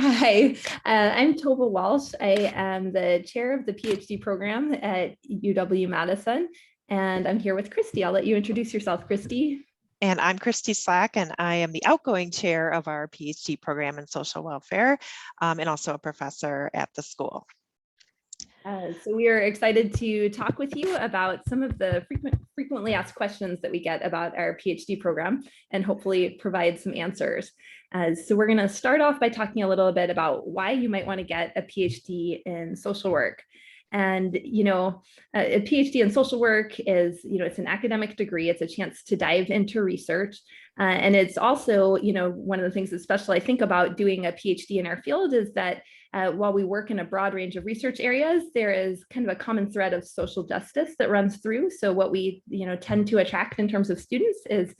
Hi, I'm Tova Walsh. I am the chair of the PhD program at UW-Madison, and I'm here with Christy. I'll let you introduce yourself, Christy. And I'm Christy Slack, and I am the outgoing chair of our PhD program in social welfare, and also a professor at the school. So we are excited to talk with you about some of the frequently asked questions that we get about our PhD program and hopefully provide some answers. So we're going to start off by talking a little bit about why you might want to get a PhD in social work. And, a PhD in social work is, it's an academic degree. It's a chance to dive into research. And it's also, one of the things that's special, I think, about doing a PhD in our field is that while we work in a broad range of research areas, there is kind of a common thread of social justice that runs through. So what we, tend to attract in terms of students is,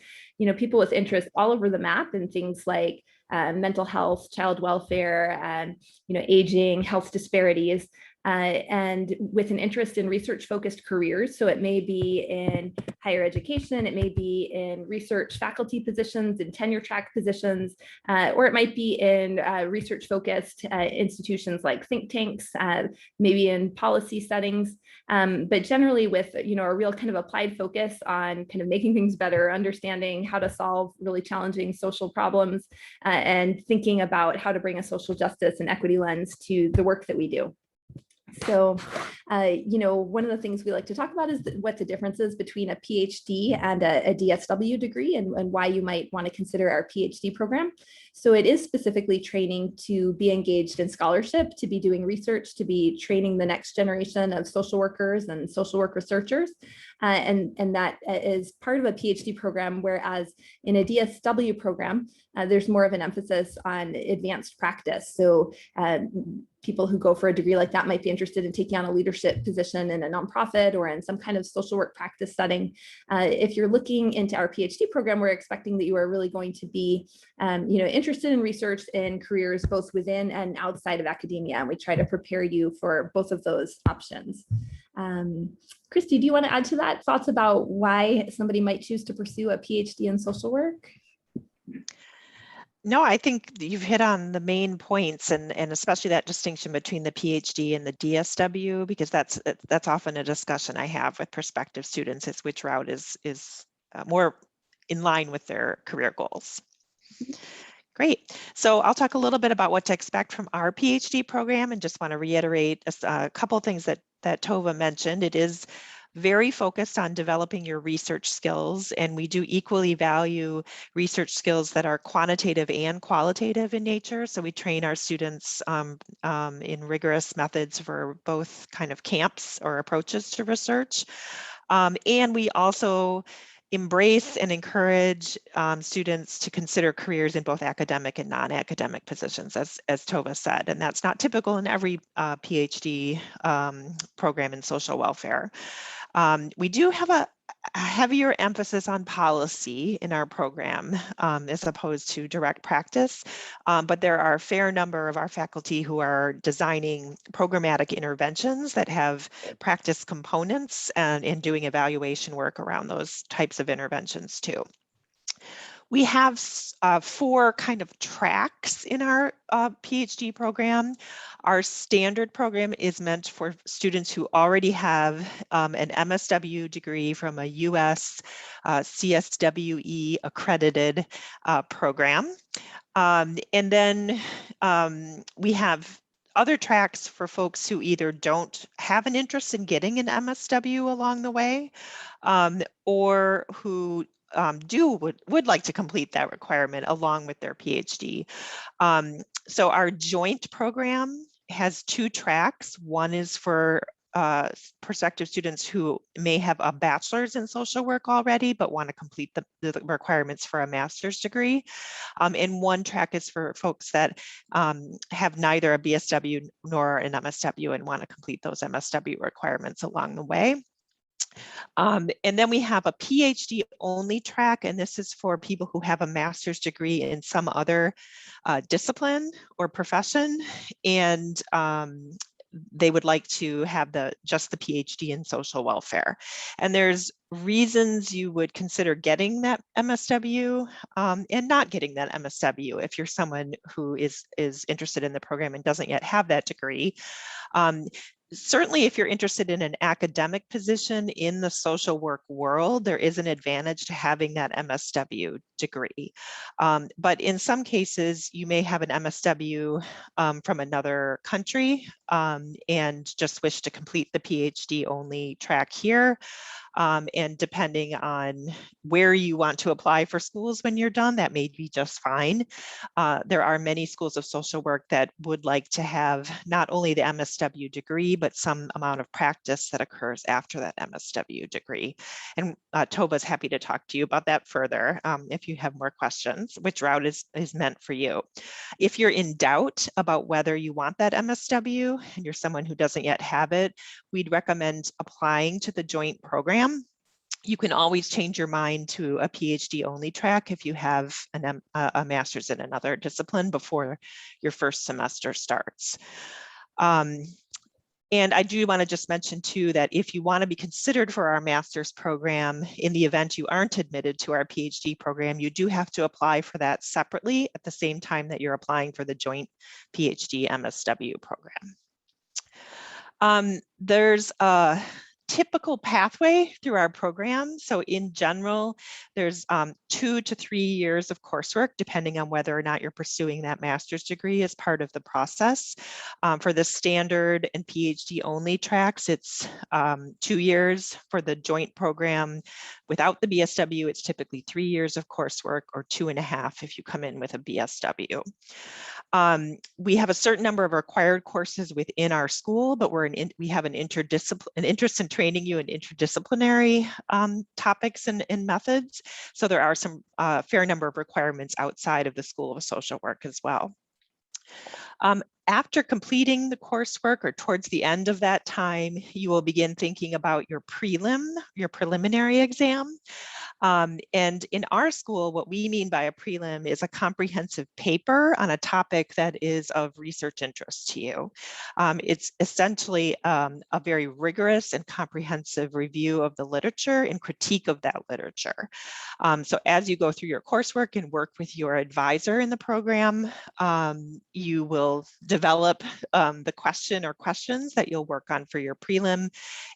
people with interests all over the map in things like mental health, child welfare, and, aging, health disparities. And with an interest in research-focused careers. So it may be in higher education, it may be in research faculty positions, in tenure track positions, or it might be in research-focused institutions like think tanks, maybe in policy settings, but generally with a real kind of applied focus on kind of making things better, understanding how to solve really challenging social problems, and thinking about how to bring a social justice and equity lens to the work that we do. So, one of the things we like to talk about is what the difference is between a PhD and a DSW degree and why you might want to consider our PhD program. So it is specifically training to be engaged in scholarship, to be doing research, to be training the next generation of social workers and social work researchers. And that is part of a PhD program, whereas in a DSW program, there's more of an emphasis on advanced practice. So people who go for a degree like that might be interested in taking on a leadership position in a nonprofit or in some kind of social work practice setting. If you're looking into our PhD program, we're expecting that you are really going to be, interested in research in careers both within and outside of academia. And we try to prepare you for both of those options. Christy, do you want to add to that? Thoughts about why somebody might choose to pursue a PhD in social work? No, I think you've hit on the main points, and especially that distinction between the PhD and the DSW, because that's often a discussion I have with prospective students, is which route is more in line with their career goals. Great. So I'll talk a little bit about what to expect from our PhD program, and just want to reiterate a couple of things that Tova mentioned. It is very focused on developing your research skills, and we do equally value research skills that are quantitative and qualitative in nature. So we train our students in rigorous methods for both kind of camps or approaches to research. And we also embrace and encourage students to consider careers in both academic and non-academic positions, as Tova said, and that's not typical in every PhD program in social welfare. We do have a heavier emphasis on policy in our program as opposed to direct practice, but there are a fair number of our faculty who are designing programmatic interventions that have practice components and doing evaluation work around those types of interventions too. We have 4 kind of tracks in our PhD program. Our standard program is meant for students who already have an MSW degree from a US CSWE accredited program. And then we have other tracks for folks who either don't have an interest in getting an MSW along the way, or who would like to complete that requirement along with their PhD. So our joint program has 2 tracks. One is for prospective students who may have a bachelor's in social work already, but want to complete the requirements for a master's degree. And one track is for folks that have neither a BSW nor an MSW and want to complete those MSW requirements along the way. And then we have a PhD only track, and this is for people who have a master's degree in some other discipline or profession. And they would like to have just the PhD in social welfare. And there's reasons you would consider getting that MSW and not getting that MSW if you're someone who is interested in the program and doesn't yet have that degree. Certainly, if you're interested in an academic position in the social work world, there is an advantage to having that MSW degree. But in some cases, you may have an MSW from another country and just wish to complete the PhD only track here. And depending on where you want to apply for schools when you're done, that may be just fine. There are many schools of social work that would like to have not only the MSW degree, but some amount of practice that occurs after that MSW degree. And Tova's happy to talk to you about that further if you have more questions, which route is meant for you. If you're in doubt about whether you want that MSW and you're someone who doesn't yet have it, we'd recommend applying to the joint program. You can always change your mind to a PhD only track if you have a master's in another discipline before your first semester starts. And I do want to just mention too that if you want to be considered for our master's program, in the event you aren't admitted to our PhD program, you do have to apply for that separately at the same time that you're applying for the joint PhD MSW program. There's a typical pathway through our program. So in general, there's 2 to 3 years of coursework, depending on whether or not you're pursuing that master's degree as part of the process. For the standard and PhD only tracks, it's 2 years. For the joint program without the BSW, it's typically 3 years of coursework, or 2.5 if you come in with a BSW. We have a certain number of required courses within our school, but we have an interest in training you in interdisciplinary topics and methods. So there are some fair number of requirements outside of the School of Social Work as well. After completing the coursework, or towards the end of that time, you will begin thinking about your preliminary exam. And in our school, what we mean by a prelim is a comprehensive paper on a topic that is of research interest to you. It's essentially a very rigorous and comprehensive review of the literature and critique of that literature. So as you go through your coursework and work with your advisor in the program, you will develop the question or questions that you'll work on for your prelim,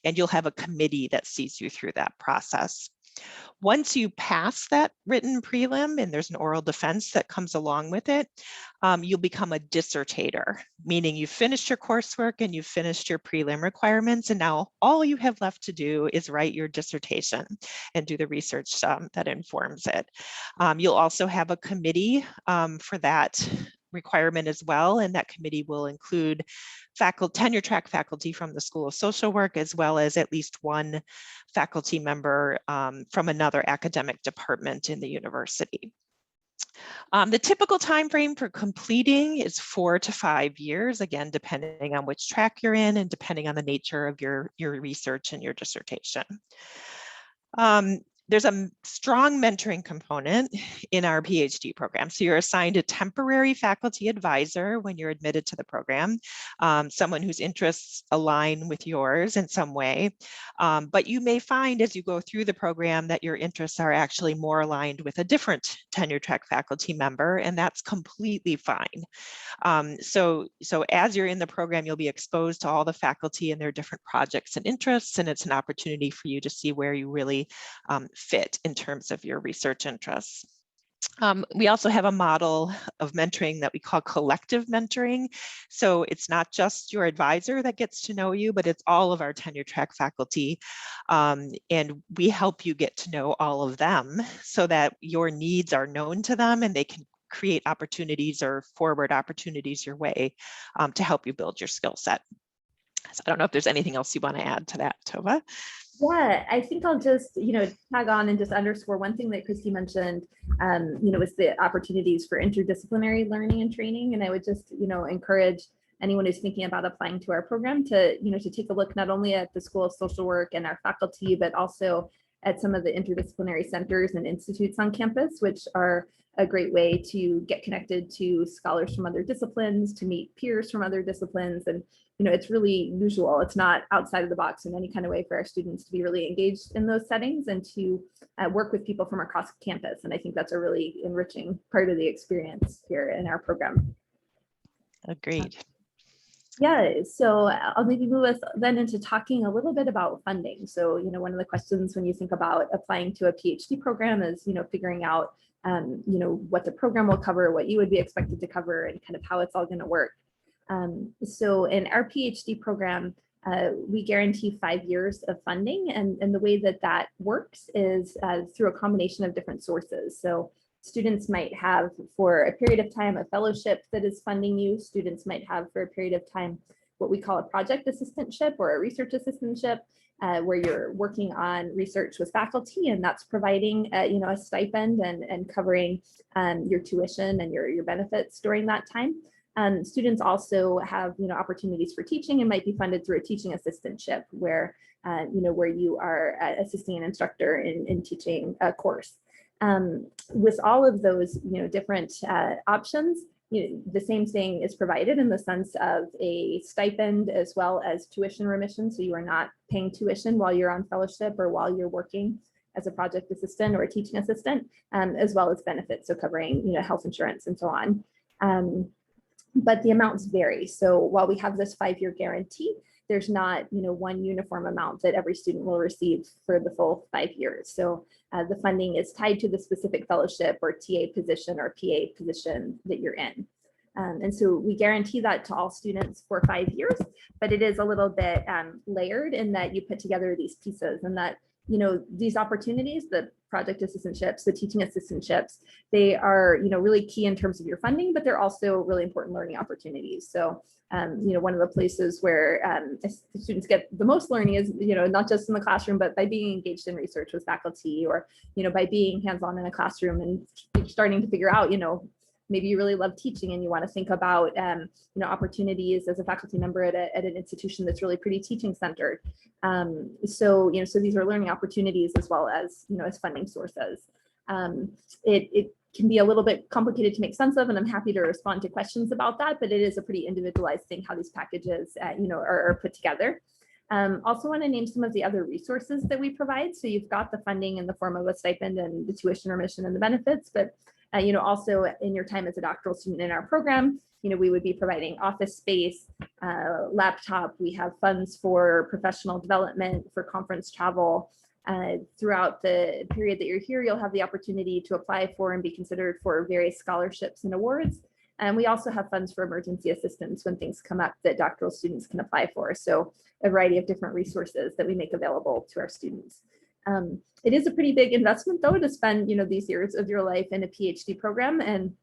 and you'll have a committee that sees you through that process. Once you pass that written prelim and there's an oral defense that comes along with it, you'll become a dissertator, meaning you've finished your coursework and you've finished your prelim requirements, and now all you have left to do is write your dissertation and do the research that informs it. You'll also have a committee for that requirement as well, and that committee will include tenure track faculty from the School of Social Work, as well as at least one faculty member from another academic department in the university. The typical time frame for completing is 4 to 5 years, again, depending on which track you're in and depending on the nature of your research and your dissertation. There's a strong mentoring component in our PhD program. So you're assigned a temporary faculty advisor when you're admitted to the program, someone whose interests align with yours in some way. But you may find as you go through the program that your interests are actually more aligned with a different tenure track faculty member, and that's completely fine. So as you're in the program, you'll be exposed to all the faculty and their different projects and interests, and it's an opportunity for you to see where you really fit in terms of your research interests. We also have a model of mentoring that we call collective mentoring. So it's not just your advisor that gets to know you, but it's all of our tenure track faculty. And we help you get to know all of them so that your needs are known to them and they can create opportunities or forward opportunities your way to help you build your skill set. So I don't know if there's anything else you want to add to that, Tova. Yeah, I think I'll just, tag on and just underscore one thing that Christy mentioned, was the opportunities for interdisciplinary learning and training. And I would just, encourage anyone who's thinking about applying to our program to, to take a look not only at the School of Social Work and our faculty, but also at some of the interdisciplinary centers and institutes on campus, which are a great way to get connected to scholars from other disciplines, to meet peers from other disciplines. And, it's really usual. It's not outside of the box in any kind of way for our students to be really engaged in those settings and to work with people from across campus. And I think that's a really enriching part of the experience here in our program. Agreed. Yeah, so I'll maybe move us then into talking a little bit about funding. So, one of the questions when you think about applying to a PhD program is, figuring out, what the program will cover, what you would be expected to cover, and kind of how it's all going to work. So in our PhD program, we guarantee 5 years of funding, and the way that that works is through a combination of different sources. So students might have for a period of time a fellowship that is funding you. Students might have for a period of time what we call a project assistantship or a research assistantship, where you're working on research with faculty, and that's providing a stipend and covering your tuition and your benefits during that time. Students also have opportunities for teaching and might be funded through a teaching assistantship where where you are assisting an instructor in teaching a course. With all of those different options, the same thing is provided in the sense of a stipend as well as tuition remission. So you are not paying tuition while you're on fellowship or while you're working as a project assistant or a teaching assistant, as well as benefits, so covering health insurance and so on. But the amounts vary. So while we have this 5-year guarantee, there's not one uniform amount that every student will receive for the full 5 years. So the funding is tied to the specific fellowship or TA position or PA position that you're in. And so we guarantee that to all students for 5 years, but it is a little bit layered in that you put together these pieces, and that these opportunities, the project assistantships, the teaching assistantships, they are really key in terms of your funding, but they're also really important learning opportunities. So one of the places where students get the most learning is not just in the classroom, but by being engaged in research with faculty, or by being hands-on in a classroom and starting to figure out maybe you really love teaching and you want to think about opportunities as a faculty member at an institution that's really pretty teaching centered. So these are learning opportunities as well as as funding sources. It can be a little bit complicated to make sense of, and I'm happy to respond to questions about that, but it is a pretty individualized thing how these packages are put together. Also want to name some of the other resources that we provide. So you've got the funding in the form of a stipend and the tuition remission and the benefits, but also in your time as a doctoral student in our program, we would be providing office space, laptop. We have funds for professional development, for conference travel. Throughout the period that you're here, you'll have the opportunity to apply for and be considered for various scholarships and awards. And we also have funds for emergency assistance when things come up that doctoral students can apply for. So a variety of different resources that we make available to our students. It is a pretty big investment, though, to spend these years of your life in a PhD program. And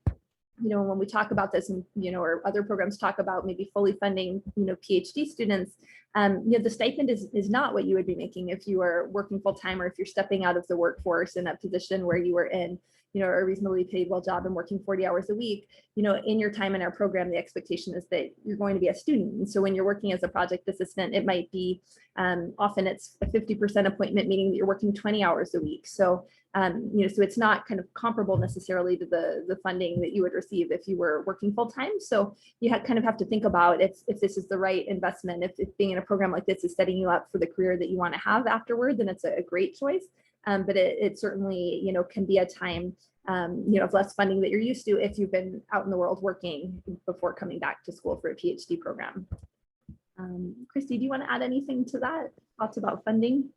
when we talk about this, and or other programs talk about maybe fully funding PhD students, the stipend is not what you would be making if you are working full time, or if you're stepping out of the workforce in a position where you were in a reasonably paid well job and working 40 hours a week. In your time in our program, the expectation is that you're going to be a student. And so when you're working as a project assistant, it might be often it's a 50% appointment, meaning that you're working 20 hours a week. So so it's not kind of comparable necessarily to the funding that you would receive if you were working full time. So you kind of have to think about if this is the right investment. If being in a program like this is setting you up for the career that you want to have afterward, then it's a great choice. But it certainly can be a time of less funding that you're used to if you've been out in the world working before coming back to school for a PhD program. Christy, do you want to add anything to that? Thoughts about funding?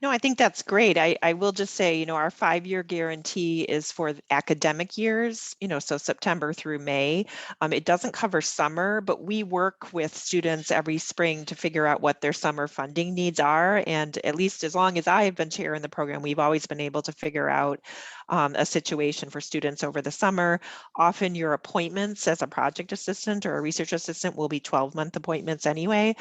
No, I think that's great. I will just say, our 5-year guarantee is for academic years, so September through May. It doesn't cover summer, but we work with students every spring to figure out what their summer funding needs are. And at least as long as I have been chairing the program, we've always been able to figure out a situation for students over the summer. Often your appointments as a project assistant or a research assistant will be 12-month appointments anyway.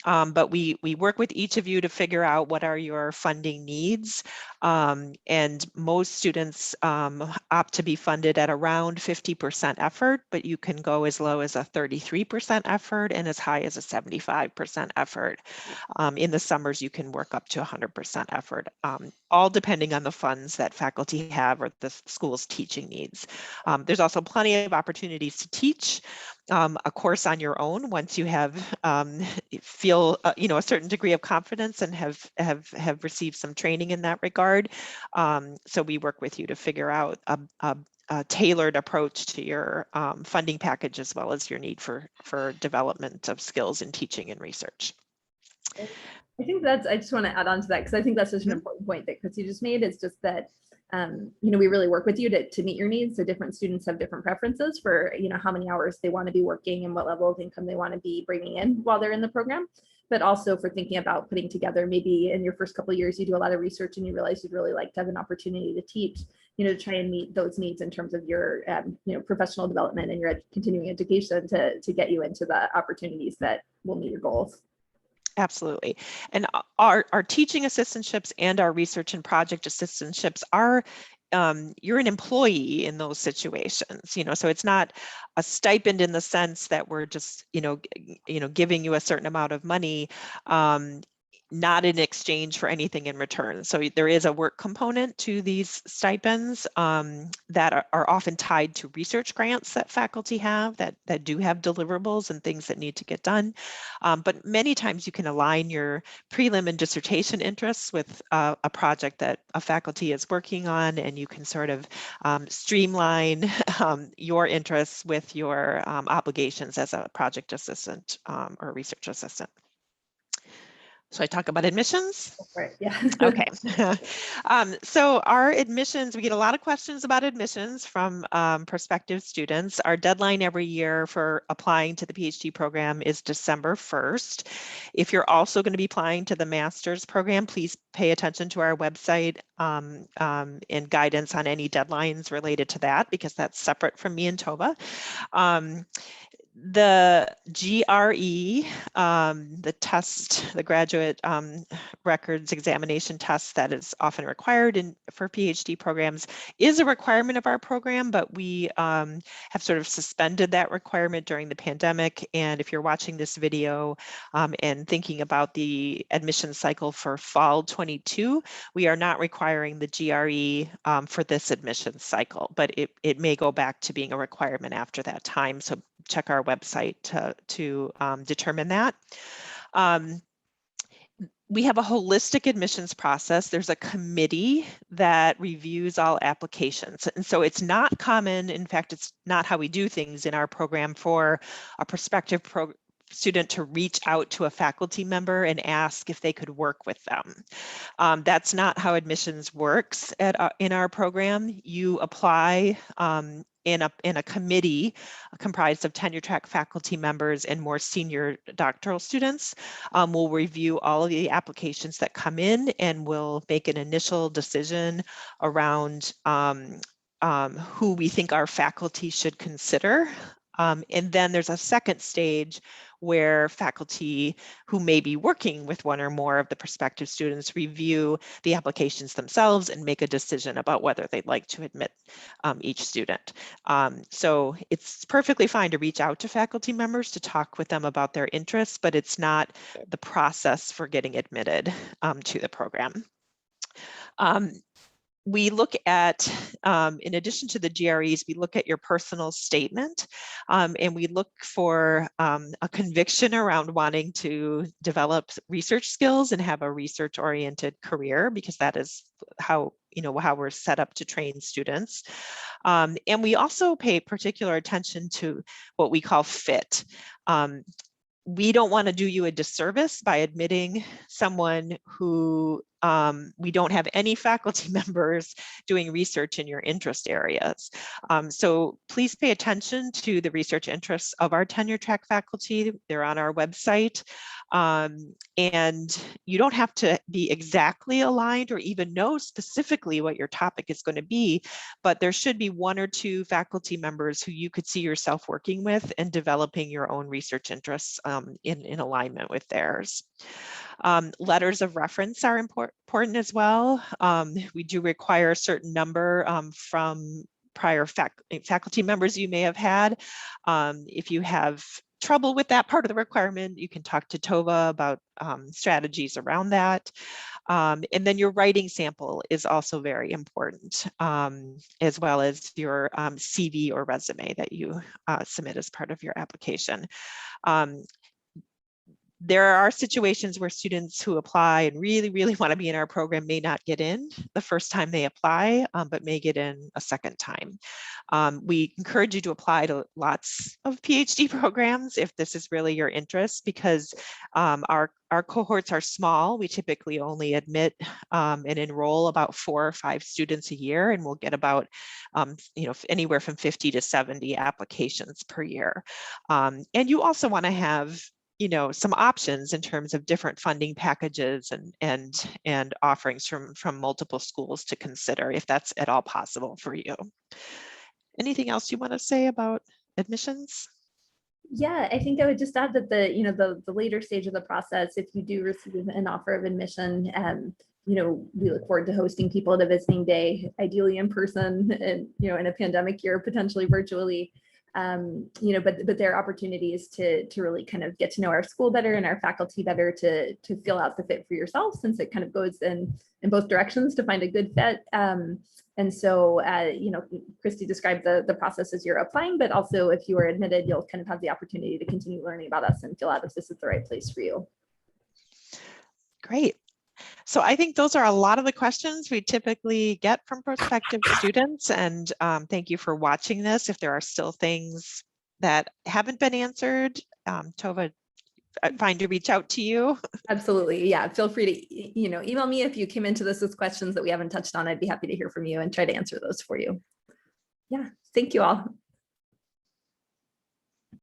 But we work with each of you to figure out what are your your funding needs. And most students opt to be funded at around 50% effort, but you can go as low as a 33% effort and as high as a 75% effort. In the summers, you can work up to 100% effort, all depending on the funds that faculty have or the school's teaching needs. There's also plenty of opportunities to teach a course on your own once you have feel a certain degree of confidence and have received some training in that regard. So we work with you to figure out a tailored approach to your funding package as well as your need for development of skills in teaching and research. I think I just want to add on to that because I think that's such an important point that Chrissy just made. It's just that, we really work with you to meet your needs. So different students have different preferences for, how many hours they want to be working and what level of income they want to be bringing in while they're in the program. But also for thinking about putting together, maybe in your first couple of years, you do a lot of research and you realize you'd really like to have an opportunity to teach, to try and meet those needs in terms of your, professional development and your continuing education to get you into the opportunities that will meet your goals. Absolutely. And our teaching assistantships and our research and project assistantships are, you're an employee in those situations, so it's not a stipend in the sense that we're just, giving you a certain amount of money, not in exchange for anything in return. So there is a work component to these stipends that are often tied to research grants that faculty have that do have deliverables and things that need to get done. But many times you can align your prelim and dissertation interests with a project that a faculty is working on, and you can sort of streamline your interests with your obligations as a project assistant or research assistant. So I talk about admissions? Right, yeah. Okay. So our admissions, we get a lot of questions about admissions from prospective students. Our deadline every year for applying to the PhD program is December 1st. If you're also going to be applying to the master's program, please pay attention to our website and guidance on any deadlines related to that, because that's separate from me and Tova. The GRE, the test, the graduate records examination test that is often required for PhD programs, is a requirement of our program, but we have sort of suspended that requirement during the pandemic. And if you're watching this video and thinking about the admission cycle for fall 22, we are not requiring the GRE for this admission cycle, but it may go back to being a requirement after that time. So check our website to determine that. We have a holistic admissions process. There's a committee that reviews all applications. And so it's not common, in fact, it's not how we do things in our program, for a prospective student to reach out to a faculty member and ask if they could work with them. That's not how admissions works in our program. You apply in a committee comprised of tenure track faculty members and more senior doctoral students. We'll review all of the applications that come in, and we'll make an initial decision around who we think our faculty should consider. And then there's a second stage where faculty who may be working with one or more of the prospective students review the applications themselves and make a decision about whether they'd like to admit each student. So it's perfectly fine to reach out to faculty members to talk with them about their interests, but it's not the process for getting admitted to the program. We look at, in addition to the GREs, we look at your personal statement, and we look for a conviction around wanting to develop research skills and have a research-oriented career, because that is how we're set up to train students. And we also pay particular attention to what we call fit. We don't want to do you a disservice by admitting someone who we don't have any faculty members doing research in your interest areas. So please pay attention to the research interests of our tenure track faculty. They're on our website. And you don't have to be exactly aligned or even know specifically what your topic is going to be, but there should be one or two faculty members who you could see yourself working with and developing your own research interests in alignment with theirs. Letters of reference are important as well. We do require a certain number from prior faculty members you may have had. If you have trouble with that part of the requirement, you can talk to Tova about strategies around that. And then your writing sample is also very important, as well as your CV or resume that you submit as part of your application. There are situations where students who apply and really want to be in our program may not get in the first time they apply, but may get in a second time. We encourage you to apply to lots of PhD programs if this is really your interest, because our cohorts are small. We typically only admit and enroll about 4 or 5 students a year, and we'll get about anywhere from 50 to 70 applications per year. And you also want to have some options in terms of different funding packages and offerings from multiple schools to consider, if that's at all possible for you. Anything else you want to say about admissions? Yeah, I think I would just add that the later stage of the process, if you do receive an offer of admission, we look forward to hosting people at a visiting day, ideally in person, and in a pandemic year, potentially virtually. But there are opportunities to really kind of get to know our school better and our faculty better, to feel out the fit for yourself, since it kind of goes in both directions to find a good fit. And so, Christy described the process as you're applying, but also if you are admitted, you'll kind of have the opportunity to continue learning about us and feel out if this is the right place for you. Great. So I think those are a lot of the questions we typically get from prospective students. And thank you for watching this. If there are still things that haven't been answered, Tova, fine to reach out to you. Absolutely. Yeah. Feel free to, email me if you came into this with questions that we haven't touched on. I'd be happy to hear from you and try to answer those for you. Yeah. Thank you all.